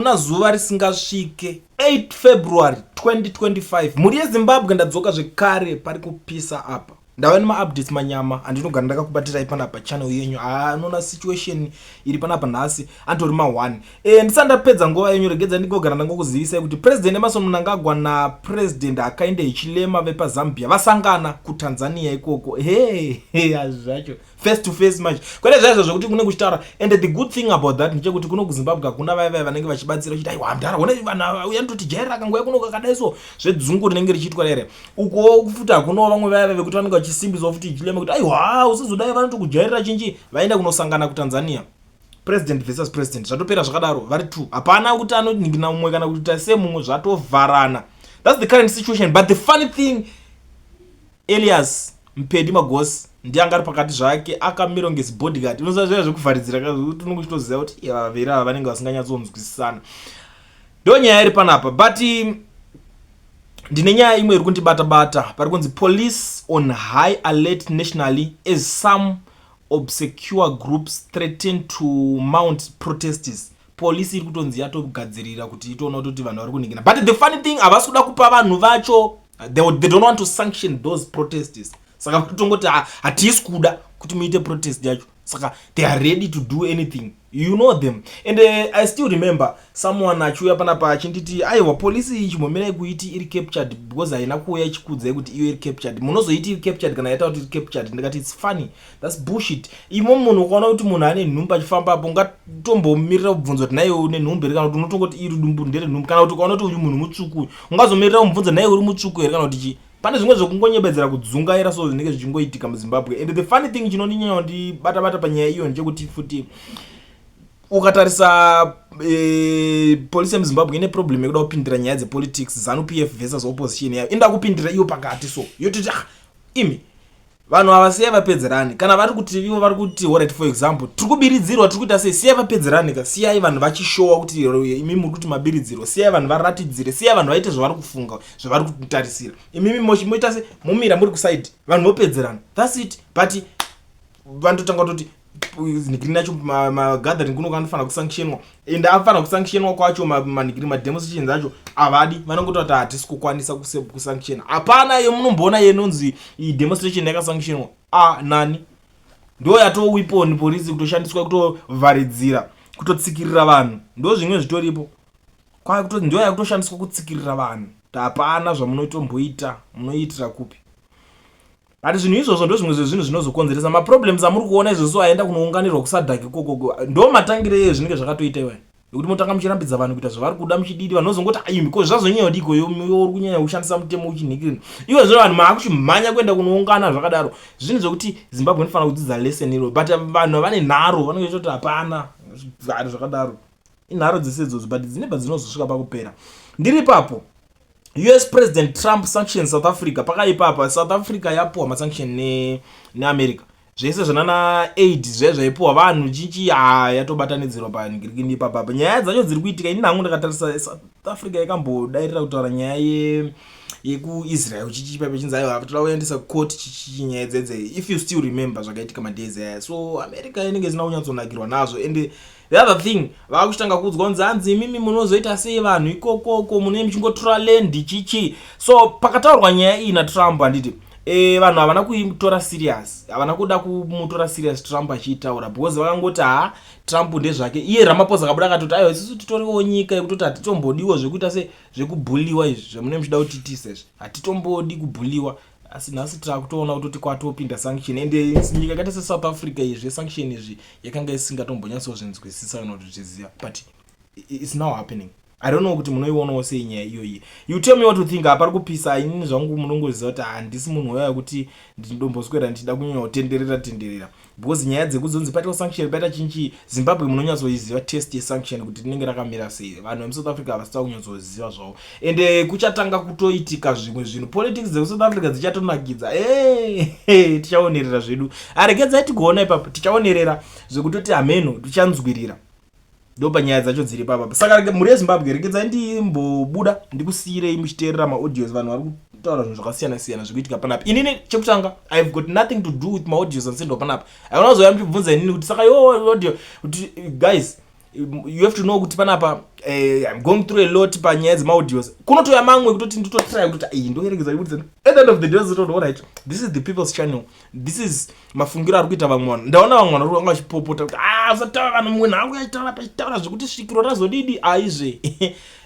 na zuva risingasvike 8 February 2025 mhuri yeZimbabwe ndadzoka zvekare pari kupisa apa. Ndava nemaupdates manyama andinogara ndakakubatirai panapa channel yenyu. Anona situation iri panapa nhasi andori ma1. Ndisati ndapedza nguva yenyu regedza ndigogara ndangokuzivisai kuti President Emmerson Mnangagwa na President Hakainde Hichilema vepaZambia vasangana kuTanzania ikoko. Zvacho face to face match. Kwete zvaizvo zvokuti kune kuchitaura, and the good thing about that ndechekuti kuno kuZimbabwe hakuna vaya vanenge vachibatsira kuti aiwa mdara one vanhu uya ndoti jaira kanguya kuno kakadaiso zvedzungu rinenge richiitwa rere. Uko kufuta hakuna vamwe vaya vekuti vanenge vachisimbiswa futi Hichilema kuti aiwa usizodai vanoti kujairira chinji vaenda kunosangana kuTanzania. President versus president zvatopera zvakadaro vari 2. Hapana kuti anoningina mumwe kana kuti taise mumwe zvatovharana. That's the current situation. But the funny thing, Elias Mpedi Magosi ndiye ari pakati zvake akamira ngezbodyguard. Unoziva zvekuvharidzira kuti unongochitoziva kuti vaviri ava vanenge vasinganyatsonzwisisana. Ndo nyaya iri panapa. But ndine nyaya imwe iri kundibata-bata pari kunzi police on high alert nationally as some obscure groups threaten to mount protesters. Police iri kutonzi yatogadzirira kuti itoona kuti vanhu vari kuningina. But the funny thing, havasi kuda kupa vanhu vacho, they don't want to sanction those protesters. Saka kutongoti hatisi kuda kuti muite protest yacho. Saka they are ready to do anything. You know them. And I still remember someone achiuya panapa achinditi aiwa polisi ichimomera kuiti iri captured because haina kuuya ichikudzai kuti iyo iri captured. Munozoiti iri captured kana yaita kuti iri captured. Ndikati it's funny. That's bullshit. Imo munhu ukaona kuti munhu ane nhumbu achifamba apo ungatombomirira kubvunza kuti naye une nhumbu here kana kuti unotongoti iri dumbu ndere nhumbu kana kuti ukaona kuti uyu munhu mutsvuku ungazomirira kubvunza naye uri mutsvuku here kana kuti chi. Pane zvimwe zvekungonyebedzera kudzungaira so zvinenge zvichingoitika muZimbabwe. And the funny thing chinonyanya kundibata-bata panyaya iyo ndechekuti futi ukatarisa polisi yemuZimbabwe ine problem yekuda kupindira nyaya dzepolitics. ZANU-PF versus opposition yayo inda kupindira iyo pakati so yototi imi vanhu havasiya vapedzerani kana vari kuti ivo vari kuti alright, for example tiri kubiridzirwa tiri kuita sei, siyai vapedzerani ka, siyai vanhu vachishowa kuti imi muri kuti mabiridzirwa, siyai vanhu varatidzire, siyai vanhu vaite zvavari kufunga zvavari kutarisira. Imimi moita se mumira muri kuside vanhu vopedzerana, that's it. But vanototanga kuti nikiri nacho magathering kuno kanofanira kusanctionwa, ende afana kusanctionwa kwacho manikiri mademonstrations acho avadi vanongoti kuti hatisi kukwanisa kusanctiona. Hapana yemunomboona yenonzi iyi demonstration yakasanctionwa nani ndo yato weapon polisi kutoshandiswa kutovharidzira kutotsikirira vanhu, ndo zvimwe zvitoripo kwa kuti ndo yakutoshandiswa kutsikirira vanhu. Hapana zvamunotomboita munoitira kupi. Ati zvinhu izvozvo ndo zvimwe zvezvinhu zvinozokonzeresa maproblems amuri kuona izvozvo aenda kunounganirwa kusadhaki kokoko. Ndo matangire ezvinenge zvakatoita iwe nekuti motanga muchirambidza vanhu kuita zvavari kuda muchididi. Vanhu vozongoti ayi because zvazonyanya diko uri kunyanya kushandisa mutemo uchinhikirira iwe zvo vanhu maakuchimhanya kuenda kunoungana zvakadaro. Zvinhu zvokuti Zimbabwe inofanira kudzidza lesson iro. But vanhu vane nharo vanenge vachiti hapana zvaro zvakadaro. Inharo dzese idzodzo but dzinebva dzinozosvika pakupera. Ndiri papo US President Trump sanctions South Africa. Pakaipapa South Africa yapuwa masanction neAmerica. Zvese zvanana aid zvezvaipuwa vanhu chichi yatobatanidzirwa paningirikini ipapa. Nyaya dzacho dziri kuitika ini nangu ndakatarisa South Africa yakambodairira kutaura nyaya yekuIsrael chichi ipapo chinzi aiwa toda kuendesa court chichi nyaya dzedze. If you still remember zvakaitika madays aya. So America inenge isina kunyatsonakirwa nazvo. And the other thing vakuchitanga kuudzwa kunzi hanzi imimi munozoita sei vanhu ikokoko munenge muchingotora land chichi. So pakataurwa nyaya iyi naTrump handiti vanhu havana kuitora serious, havana kuda kumutora serious Trump achiitaura because vakangoti Trump ndezvake. Iye Ramaphosa akabuda akatoti aiwa isusu titoriwo nyika yekutoti hatitombodiwa zvekuita zvekubhuliwa izvi zvamunenge muchida kuti tise hatitombodi kubhuliwa. Asi nhasi takutoona kutoti kwatopinda sanction. Ende nyika yakaita seSouth Africa izvi sanction izvi yakanga isingatombonyatsozvinzwisisa kana kuti zviziva, but it's now happening. I don't know kuti munoionawo sei nyaya iyoyi. You tell me what to think. Hapari kupisa inini zvangu munongoziva kuti handisi munhu waya kuti ndinomboswera ndichida kunyanya kutenderera because nyaya dzekuzonzi paita sanction paita chinchi Zimbabwe munonyatsoiziva test yesanction kuti rinenge rakamira sei. Vanhu vemuSouth Africa havasita kunyatsoziva zvavo. Ende kuchatanga kutoitika zvimwe zvinhu. Politics dzemuSouth Africa dzichatonakidza. Tichaonerera zvedu. Aregedzai tigoona ipapo tichaonerera zvekutoti hameno tichanzwirira. Ndo panyaya dzacho dziri papa. Saka muri yeZimbabwe regedzai ndimbobuda ndikusiyirei muchiteerera maaudios vanhu vari kutaura zvinhu zvakasiyana-siyana zvikuitika panapa. Inini chekutanga I've got nothing to do with maaudios ansendwa panapa. Hauna kuzoya muchibvunza inini kuti saka audio kuti guys you have to know kuti panapa I'm going through a lot panyaya dzemaaudios kunotoya mamwe kutoti nditotry kutoti ndoerekeza kuti at the end of the day zitoto alright, this is the people's channel, this is mafungiro ari kuita vamwe vanhu. Ndaona vamwe vanhu vanga vachipopota kuti usataura vanhu munhu angu achitaura pachitaura zvekuti svikiro razodidi aizve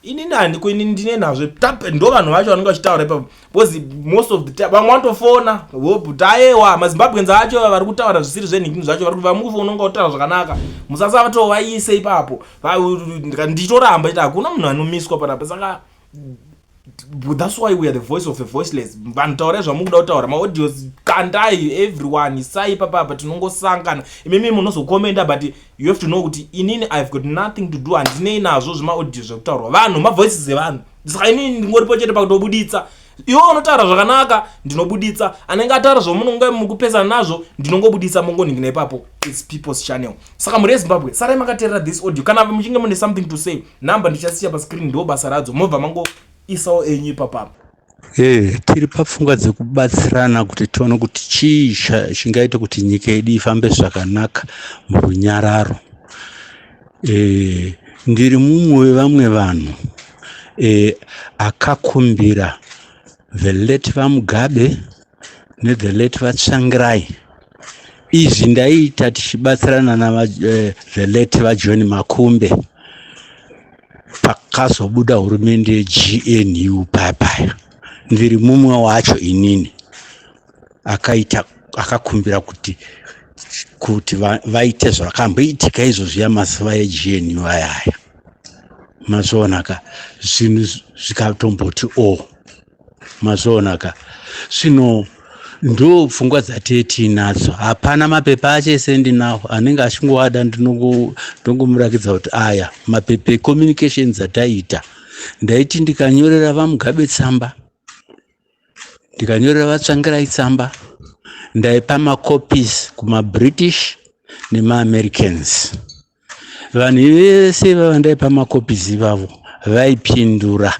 inini handiko, ini ndine nazvo tape ndo vanhu vacho vanenge vachitaura ipapo because most of the time vamwe vanotofona kuti ayewa mazimbabwenzi acho vari kutaura zvisiri zvenhingini zvacho vari vamukufa unonga utaura zvakanaka musasa vatovaise ipapo nditoramba iti hakuna munhu anomiswa panapa. Saka that's why we are the voice of the voiceless. Vanhu taurai zvamukuda kutaura, maaudios kandai everyone isai papapa tinongosangana imimi munozokomenda but you have to know kuti inini I've got nothing to do handinei nazvo zvemaaudios zvekutaurwa vanhu mavoices evanhu. Saka inini ndingoripo chete pakutobuditsa, iwo unotaura zvakanaka ndinobuditsa, anenge ataura zvamunonge mukupesana nazvo ndinongobuditsa mongoningi naipapo. It's people's channel. Saka muri eZimbabwe sarai makateerera this audio, kana muchinge mune something to say namba ndichasiya pascreen ndo basa radzo mobva mango isawo enyu ipapapo. Tiri papfungwa dzekubatsirana kuti tione kuti chii chingaita kuti nyika yedu ifambe zvakanaka murunyararo. Ndiri mumwe wevamwe vanhu akakumbira the late vaMugabe nethe late vaTsvangirai. Izvi ndaiita tichibatsirana na the late vaJohn Makumbe pakazobuda hurumende yeGNU paya. Ndiri mumwe wacho inini akakumbira kuti vaite zvakamboitika izvozvo yamazuva eGNU ayaya. Mazonaka zvinhu zvikatomboti mazonaka zvino ndo pfungwa dzatete nadzo. Hapana mapepa achese ndinawo anenge achingowada ndongomurakidza kuti aya mapepa communications dzataita. Ndaiti ndikanyorera vaMugabe tsamba, ndikanyorera vaTsvangirai tsamba, ndaipa macopies kumaBritish nemaAmericans. Vanhu vese vandaipa macopies ivavo vaipindura.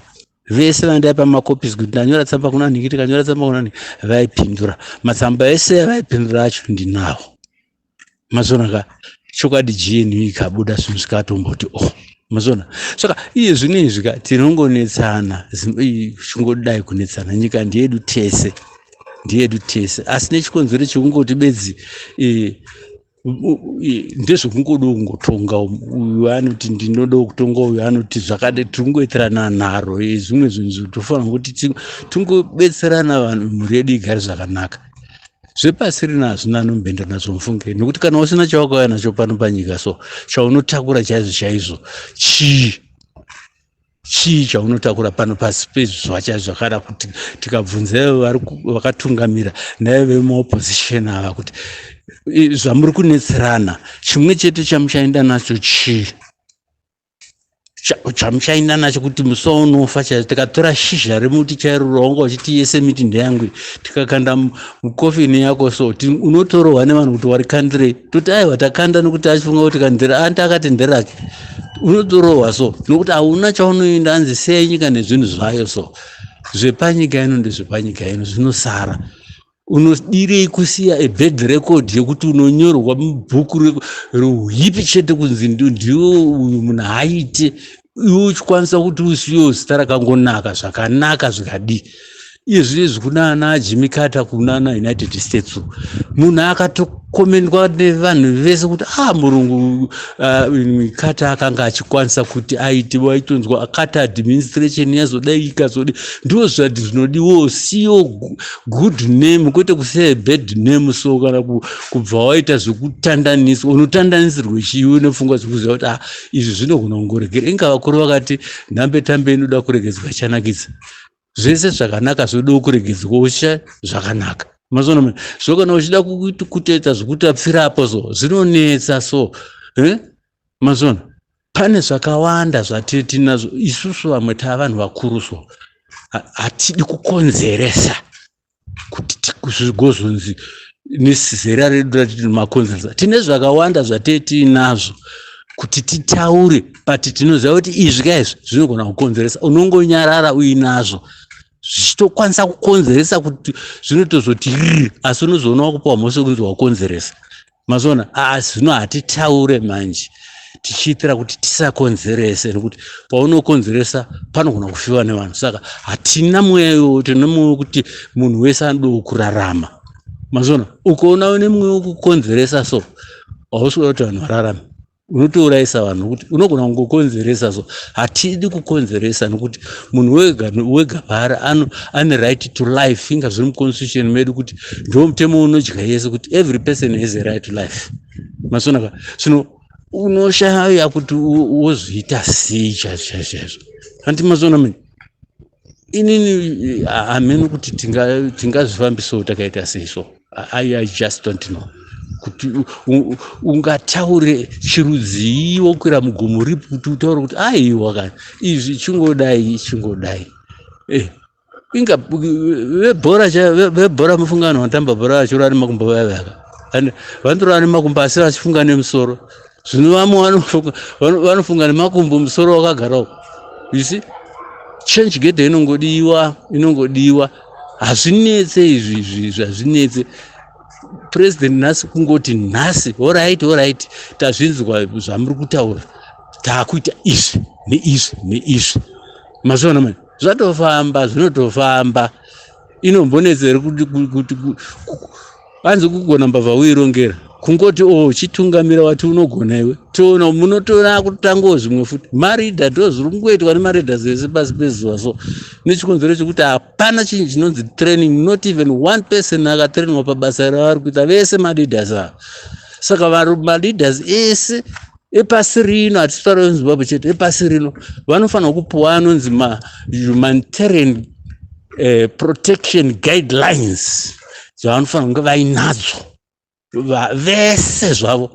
Vese vandaipa macopies kuti ndanyora tsamba kuna nhingi, ndikanyora tsamba kuna nhingi vaipindura. Matsamba ese vaipindura acho ndinawo. Mazonaka chokwadi GNU ikabuda zvinhu zvikatomboti mazona. Saka iye zvinezvi tinongonetsana, chingodai kunetsana. Nyika ndiyedu tese, asi nechikonzero chekungoti bedzi ndezvekungoda kungotonga. Uyu anoti ndinoda kutonga, uyu anoti zvakade, tikungoitirana nharo. Zvimwe zvinhu tofanira kuti tingobetserana vanhu mhuri yedu igare zvakanaka. Zvepasi rino hazvina anombenda nazvo mufungire, nekuti kana usina chawakauya nacho pano panyika so chaunotakura chaizvo chii chaunotakura pano pasi pezvizva chaizvo. Zvakada kuti tikabvunza vakatungamira naye vemuopposition ava kuti zvamuri kunetserana chimwe chete chamuchaenda nacho chii, chamuchaenda nacho kuti musaunofa chaizvo. Tikatora shizha remuti chairura wanga uchiti yese miti ndeyangu, tikakanda mukofini yako so unotorohwa nevanhu kuti wari kandirei, toti aiwa takanda nekuti achifunga kuti kandira anta akati nderake, unotorohwa so nokuti hauna chaunoenda anzi sei nyika nezvinhu zvayo. So zvepanyika ino ndezvepanyika ino zvinosara. Unodirei kusiya bad record yekuti unonyorwa mubhuku rehuipi chete kunzi ndiwo uyu munhu haite, iwe uchikwanisa kuti usiyewo zita rakangonaka zvakanaka zvikadi. Iye zvinezvi kuna ana Jimmy Carter, kuna ana United States, munhu akatokomendwa nevanhu vese kuti murungu Carter akanga achikwanisa kuti aitonzwa Carter administration yazodai ikazodi. Ndo zvati zvinodiwo, siyo good name kwete kusiya bad name. So kana kubva waita zvekutandaniswa, unotandanisirwa chiwe nepfungwa dzekuziva kuti izvi zvinogona kungoregera. Inga vakuru vakati nhambe tambe inoda kuregedzwa chanakidza. Zvese zvakanaka zvoda kuregedzwa usha zvakanaka. Mazona so kana uchida kutoita zvekutapfirapo so zvinonetsa so mazona. Pane zvakawanda zvatiri tinazvo isusu vamwe tavanhu vakuru so hatidi kukonzeresa kuti zvigozonzi nezera redu ratiti makonzeresa. Tine zvakawanda zvatiri tinazvo kuti titaure, but tinoziva kuti izvi kaizvi zvinogona kukonzeresa. Unongonyarara uinazvo zvichitokwanisa kukonzeresa kuti zvinotozoti asi unozoona kupa mhosva kunzi wakonzeresa. Mazona zvino hatitaure manje. tichiitira kuti tisakonzerese, nekuti paunokonzeresa panogona kufiwa nevanhu. Saka hatina mweyo, tine mweyo kuti munhu wese anoda kurarama. Mazona ukaona une mweyo wekukonzeresa so hauswera kuti vanhu vararame, unotourayisa vanhu, kuti unogona kungokonzeresa so. Hatidi kukonzeresa nekuti munhu wega paari ane right to life. Inga zviri muconstitution medu kuti ndio mutemo unodya yese kuti every person has a right to life. Masonaka zvino unoshaya kuti wozviita sei chaizvo. Hanti mazona mini inini hamene kuti tingazvifambiso takaita sei so. I just don't know kuti ungataure chirudziwo kwira mugomo ripi kuti utaure kuti aiwa kana izvi chingodai inga vebhora mufungano vanotamba bhora vachirova nemakumbo vayavaka vantorova nemakumbo asi vachifunga nemusoro. Zvino vamwe vanofunga nemakumbo musoro wakagarawo. You see, change gate inongodiwa. Hazvinetse izvi hazvinetse. President nhasi kungoti nhasi alright tazvinzwa zvamuri kutaura, taakuita izvi neizvi. Mazona mani zvinotofamba. Inombonetsere kuti vanzi kugona mbavha uirongera kungoti chitungamira wati unogona iwe. Toona munotora kutangawo zvimwe futi maridha ndozviri kungoitwa nemaridha zvese pasi pezuva so. Nechikonzero chekuti hapana chinhu chinonzi training, not even one person akatrainwa pabasa ravari kuita, vese maleaders ava. Saka maleaders ese epasi rino, hatisi taura veZimbabwe chete, epasi rino vanofanira kupuwa anonzi humanitarian protection guidelines dzavanofanira kunge vainadzo vese zvavo,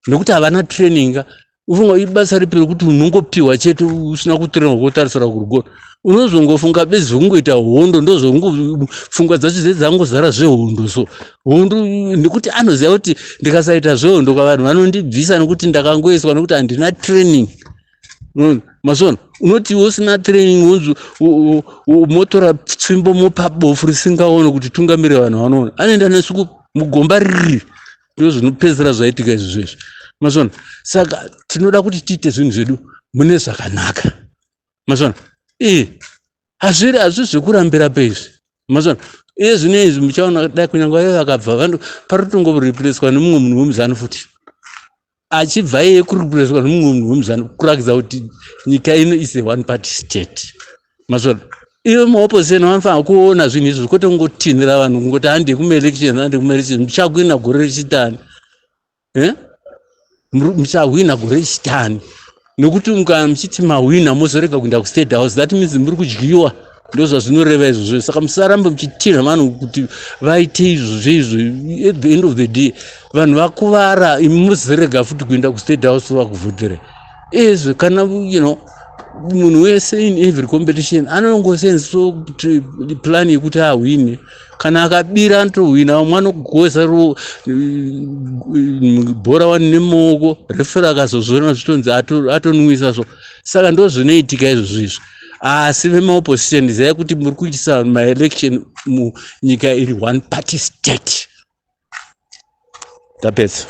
nekuti havana traininga. Ufunga ibasa ripi rekuti unongopiwa chete usina kutrainwa kotarisira kurugono. Unozongofunga bedzi kungoita hondo, ndozongofunga dzacho dzangozara zvehondo so. Hondo nekuti anoziva kuti ndikasaita zvehondo kavanhu vanondibvisa nekuti ndakangoiswa nekuti handina training. Masona unoti usina training motora tsvimbo mopa bofu risingaoni kuti tungamire vanhu vanoona. Anoenda nesu mugomba riri. Ndizvo zvinopedzera zvaitika izvi zveshe. Masona saka tinoda kuti tiite zvinhu zvedu mune zvakanaka. Masona hazviri zvekurambira pezvi. Masona zvinezvi muchaona dai kunyangwa iye vakabva parotongoripleswa nemumwe munhu wemuzanu futi. Achibva iye kuripleswa nemumwe munhu wemuzanu kurakidza kuti nyika ino is a one party state. Masona iwe maopposition vanofanira kuona zvinhu izvi kwete kungotinhira vanhu kungoti handi kumaelection muchagwina gore rechitani. Muchahwina gore rechitani. Nekuti muchiti mahwina mozorega kuenda kustate house, that means muri kudyiwa. Ndozvazvinoreva izvozvo. Saka musarambe muchitinha vanhu kuti vaite izvozvo. At the end of the day vanhu vakuvara, imi muzorega futi kuenda kustate house vakuvhotera. Izvi kana munhu wese in every competition anongosenziso plan yekuti ahwine. Kana akabira anotohwina, vamwe anogoza bhora wani nemaoko, refera akazozviona zvitonzi atonwisa so. Saka ndozvinoitika izvozvo. Asi vemaopposition ndizaya kuti muri kuitisa maelection munyika iri one party state. Tapedza.